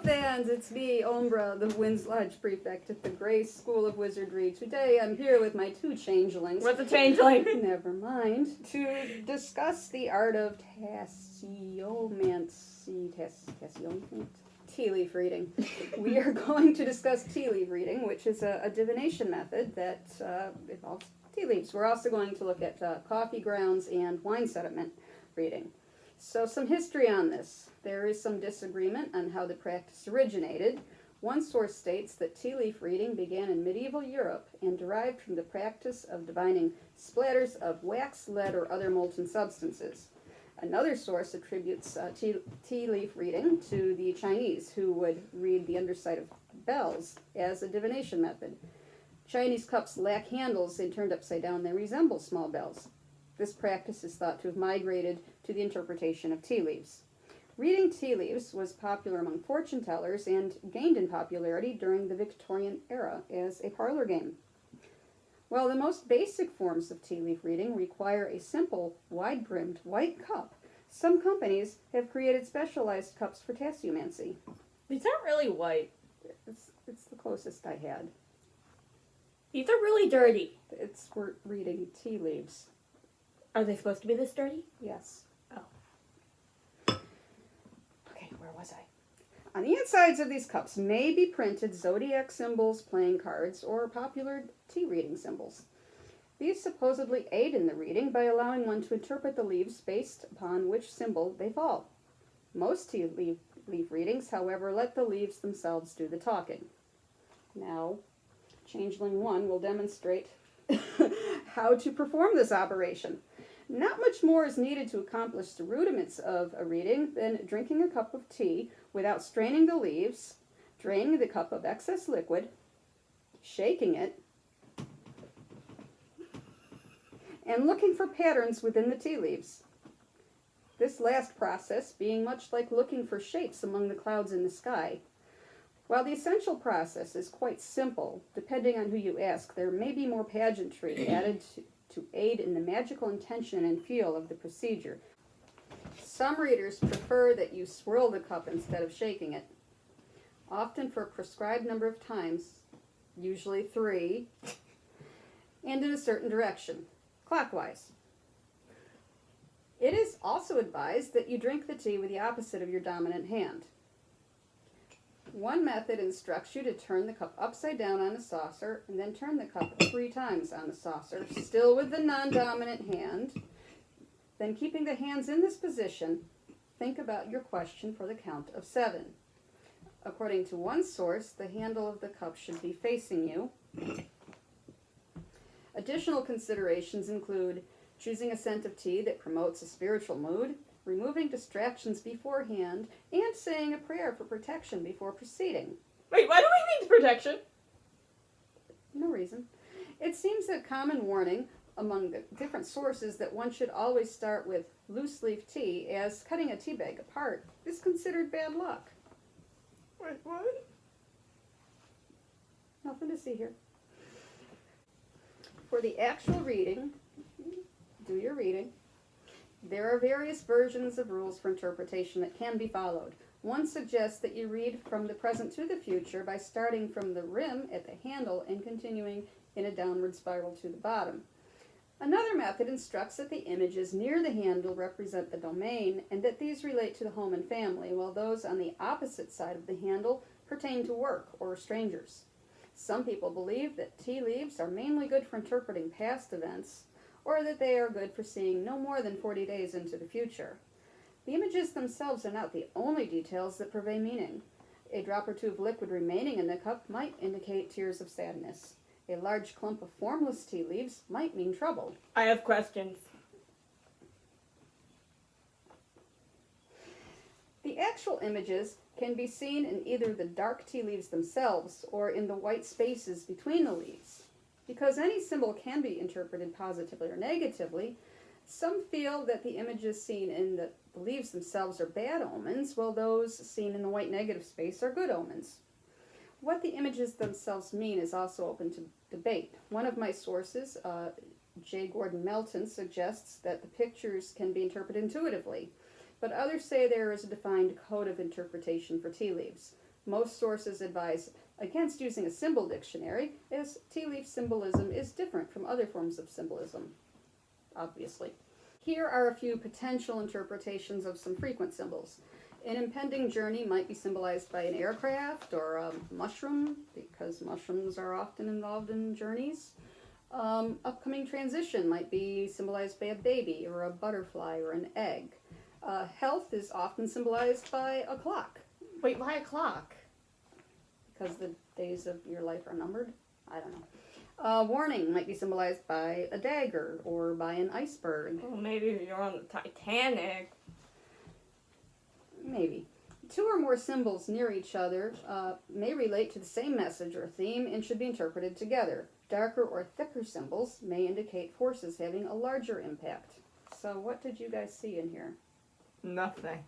fans, it's me, Umbra, the Winds Lodge prefect at the Grey School of Wizardry. Today I'm here with my two changelings. What's a changeling? Never mind. To discuss the art of tea leaf reading. We are going to discuss tea leaf reading, which is a divination method that involves tea leaves. We're also going to look at coffee grounds and wine sediment reading. So some history on this. There is some disagreement on how the practice originated. One source states that tea leaf reading began in medieval Europe and derived from the practice of divining splatters of wax, lead, or other molten substances. Another source attributes tea leaf reading to the Chinese, who would read the underside of bells as a divination method. Chinese cups lack handles and turned upside down, they resemble small bells. This practice is thought to have migrated to the interpretation of tea leaves. Reading tea leaves was popular among fortune tellers and gained in popularity during the Victorian era as a parlor game. While the most basic forms of tea leaf reading require a simple, wide-brimmed white cup, some companies have created specialized cups for tasseomancy. These aren't really white. It's the closest I had. These are really dirty. We're reading tea leaves. Are they supposed to be this dirty? Yes. Oh. Okay, where was I? On the insides of these cups may be printed zodiac symbols, playing cards, or popular tea reading symbols. These supposedly aid in the reading by allowing one to interpret the leaves based upon which symbol they fall. Most tea leaf readings, however, let the leaves themselves do the talking. Now, Changeling 1 will demonstrate how to perform this operation. Not much more is needed to accomplish the rudiments of a reading than drinking a cup of tea without straining the leaves, draining the cup of excess liquid, shaking it, and looking for patterns within the tea leaves. This last process being much like looking for shapes among the clouds in the sky. While the essential process is quite simple, depending on who you ask, there may be more pageantry added to aid in the magical intention and feel of the procedure. Some readers prefer that you swirl the cup instead of shaking it, often for a prescribed number of times, usually 3, and in a certain direction, clockwise. It is also advised that you drink the tea with the opposite of your dominant hand. One method instructs you to turn the cup upside down on a saucer and then turn the cup 3 times on the saucer, still with the non-dominant hand. Then keeping the hands in this position, think about your question for the count of 7. According to one source, the handle of the cup should be facing you. Additional considerations include choosing a scent of tea that promotes a spiritual mood, removing distractions beforehand, and saying a prayer for protection before proceeding. Wait, why do we need protection? No reason. It seems a common warning among the different sources that one should always start with loose leaf tea, as cutting a tea bag apart is considered bad luck. Wait, what? Nothing to see here. For the actual reading, do your reading. There are various versions of rules for interpretation that can be followed. One suggests that you read from the present to the future by starting from the rim at the handle and continuing in a downward spiral to the bottom. Another method instructs that the images near the handle represent the domain and that these relate to the home and family, while those on the opposite side of the handle pertain to work or strangers. Some people believe that tea leaves are mainly good for interpreting past events, or that they are good for seeing no more than 40 days into the future. The images themselves are not the only details that purvey meaning. A drop or two of liquid remaining in the cup might indicate tears of sadness. A large clump of formless tea leaves might mean trouble. I have questions. The actual images can be seen in either the dark tea leaves themselves or in the white spaces between the leaves. Because any symbol can be interpreted positively or negatively, some feel that the images seen in the leaves themselves are bad omens, while those seen in the white negative space are good omens. What the images themselves mean is also open to debate. One of my sources, J. Gordon Melton, suggests that the pictures can be interpreted intuitively, but others say there is a defined code of interpretation for tea leaves. Most sources advise against using a symbol dictionary, as tea leaf symbolism is different from other forms of symbolism, obviously. Here are a few potential interpretations of some frequent symbols. An impending journey might be symbolized by an aircraft or a mushroom, because mushrooms are often involved in journeys. Upcoming transition might be symbolized by a baby or a butterfly or an egg. Health is often symbolized by a clock, Wait, why a clock? because the days of your life are numbered. I don't know. Warning might be symbolized by a dagger or by an iceberg. Well, maybe if you're on the Titanic. Maybe. Two or more symbols near each other may relate to the same message or theme and should be interpreted together. Darker or thicker symbols may indicate forces having a larger impact. So what did you guys see in here? Nothing.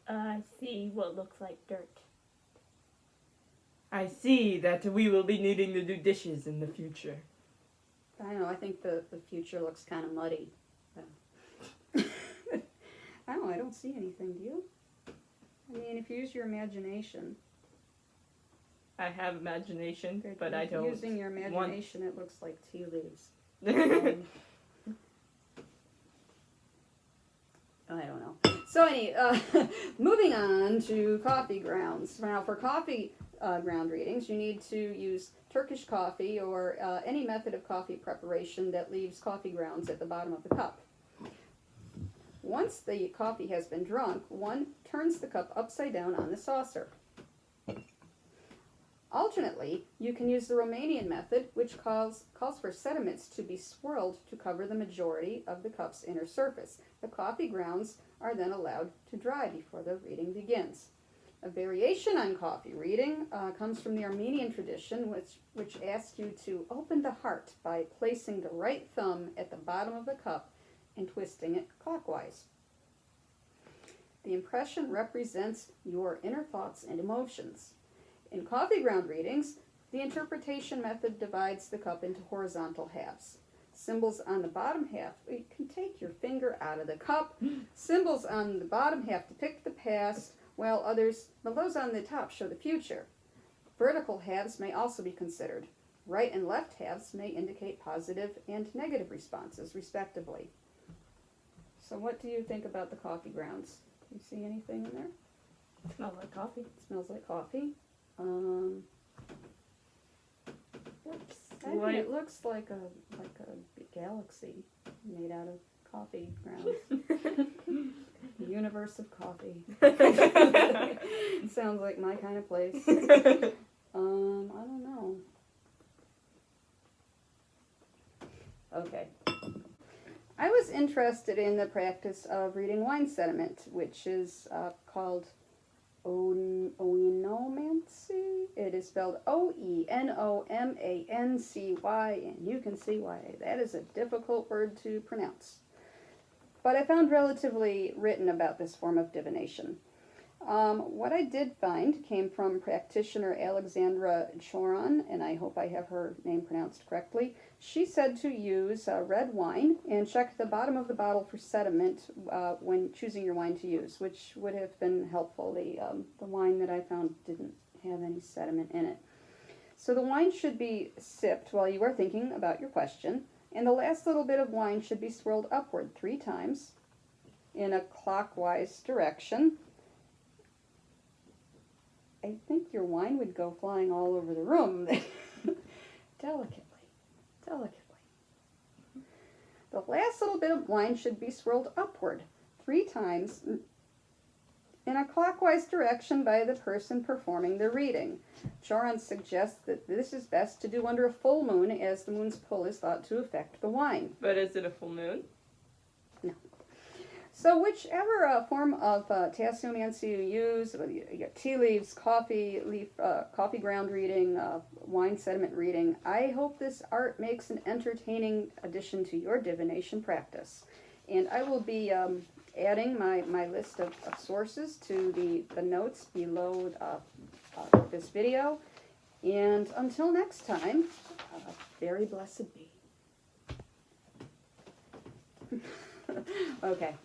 I see what looks like dirt. I see that we will be needing to do dishes in the future. I don't know, I think the future looks kind of muddy. I don't know, I don't see anything, do you? I mean, if you use your imagination. I have imagination, but I don't. Using your imagination, it looks like tea leaves. I don't know. So moving on to coffee grounds. Now, for coffee ground readings, you need to use Turkish coffee or any method of coffee preparation that leaves coffee grounds at the bottom of the cup. Once the coffee has been drunk, one turns the cup upside down on the saucer. Alternately, you can use the Romanian method, which calls for sediments to be swirled to cover the majority of the cup's inner surface. The coffee grounds are then allowed to dry before the reading begins. A variation on coffee reading comes from the Armenian tradition, which asks you to open the heart by placing the right thumb at the bottom of the cup and twisting it clockwise. The impression represents your inner thoughts and emotions. In coffee ground readings, the interpretation method divides the cup into horizontal halves. Symbols on the bottom half, you can take your finger out of the cup. Symbols on the bottom half depict the past, while those on the top show the future. Vertical halves may also be considered. Right and left halves may indicate positive and negative responses, respectively. So what do you think about the coffee grounds? Do you see anything in there? It smells like coffee. It smells like coffee. I mean, it looks like a galaxy made out of coffee grounds. The universe of coffee. Sounds like my kind of place. I don't know. Okay. I was interested in the practice of reading wine sediment, which is called oenomancy. It is spelled Oenomancy, and you can see why that is a difficult word to pronounce. But I found relatively written about this form of divination. What I did find came from practitioner Alexandra Choron, and I hope I have her name pronounced correctly. She said to use red wine and check the bottom of the bottle for sediment when choosing your wine to use, which would have been helpful. The wine that I found didn't have any sediment in it. So the wine should be sipped while you are thinking about your question, and the last little bit of wine should be swirled upward 3 times in a clockwise direction. I think your wine would go flying all over the room. Delicately. The last little bit of wine should be swirled upward 3 times in a clockwise direction by the person performing the reading. Choron suggests that this is best to do under a full moon, as the moon's pull is thought to affect the wine. But is it a full moon? No. So whichever form of tasseomancy you use, whether you get tea leaves, coffee ground reading, wine sediment reading, I hope this art makes an entertaining addition to your divination practice. And I will be adding my list of sources to the notes below this video. And until next time, very blessed be. Okay.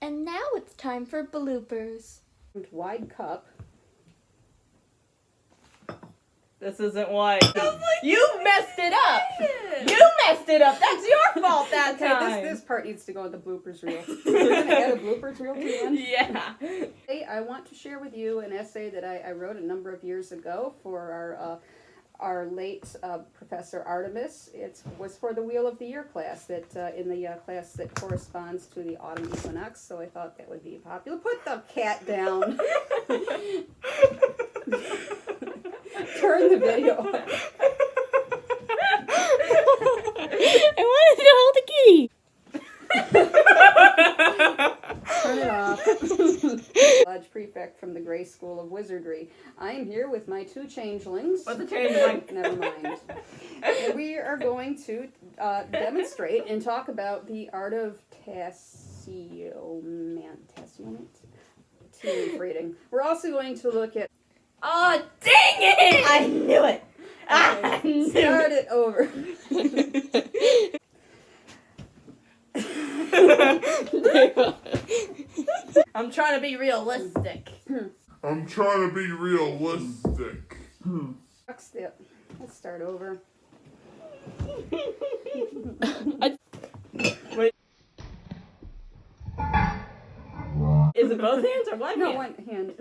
And now it's time for bloopers. Wide cup This isn't why. You messed it up! You messed it up! That's your fault that Okay, time! this part needs to go in the bloopers reel. We're gonna add a bloopers reel to the end. Yeah. Today, I want to share with you an essay that I wrote a number of years ago for our late Professor Artemis. It was for the Wheel of the Year class, that in the class that corresponds to the autumn equinox, so I thought that would be popular. Put the cat down. Turn the video off. I wanted to hold the kitty. Turn it off. Lodge prefect from the Grey School of Wizardry. I am here with my two changelings. What's a changeling? Never mind. And we are going to demonstrate and talk about the art of tea reading. We're also going to look at. Oh, dang it! I knew it! I Okay, knew start it over. I'm trying to be realistic. Let's start over. Wait. Is it both hands or one No, hand? one hand.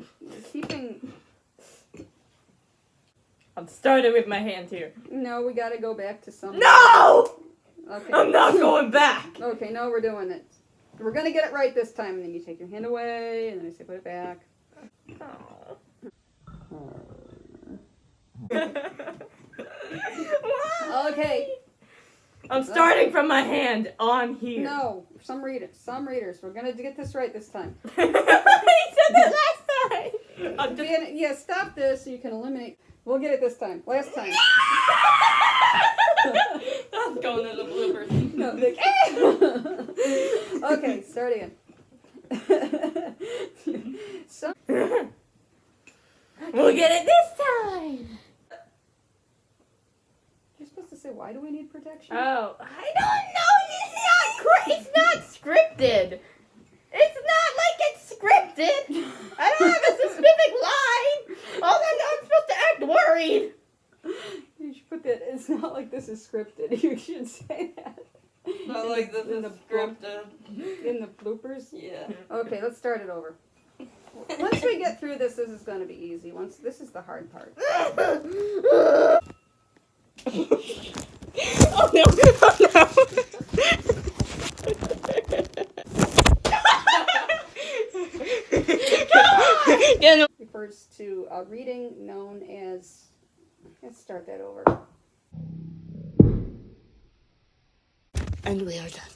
Keeping. I'm starting with my hand here. No, we got to go back to some. No! Okay. I'm not going back! Okay, no, we're doing it. We're gonna get it right this time, and then you take your hand away, and then I say put it back. Okay. I'm starting from my hand on here. No, some readers. We're gonna get this right this time. He said that last time. I'm just... Yeah, stop this so you can eliminate. We'll get it this time. Last time. That's going in the bloopers. No, okay, start again. So, We'll get it this time. you're supposed to say, why do we need protection? Oh, I don't know. It's not scripted. It's not like it's scripted. I don't have a specific line. All I know, I'm supposed to act worried. You should put that. It's not like this is scripted. You should say that. Not like this in is the scripted. In the bloopers. Yeah. Okay, let's start it over. Once we get through this is going to be easy. This is the hard part. Oh no! Oh no! Refers to a reading known as. Let's start that over. And we are done.